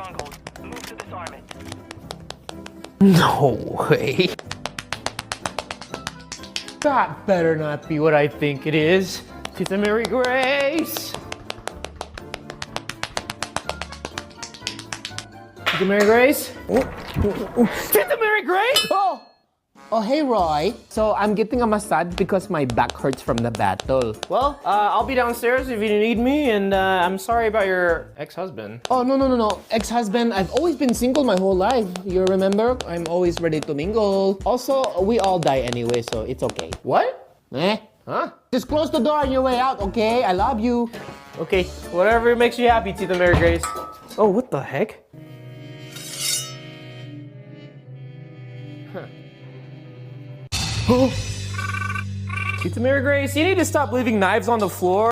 stronghold. Move to disarm it. No way. That better not be what I think it is. Tita Mary Grace! Tita Mary Grace? Tita Mary Grace! Oh, hey, Roy. So, I'm getting a massage because my back hurts from the battle. Well, I'll be downstairs if you need me, and I'm sorry about your ex-husband. Oh, no. Ex-husband, I've always been single my whole life. You remember? I'm always ready to mingle. Also, we all die anyway, so it's okay. What? Huh? Just close the door on your way out, okay? I love you. Okay, whatever makes you happy, Tita Mary Grace. Oh, what the heck? Tita Mary Grace, you need to stop leaving knives on the floor.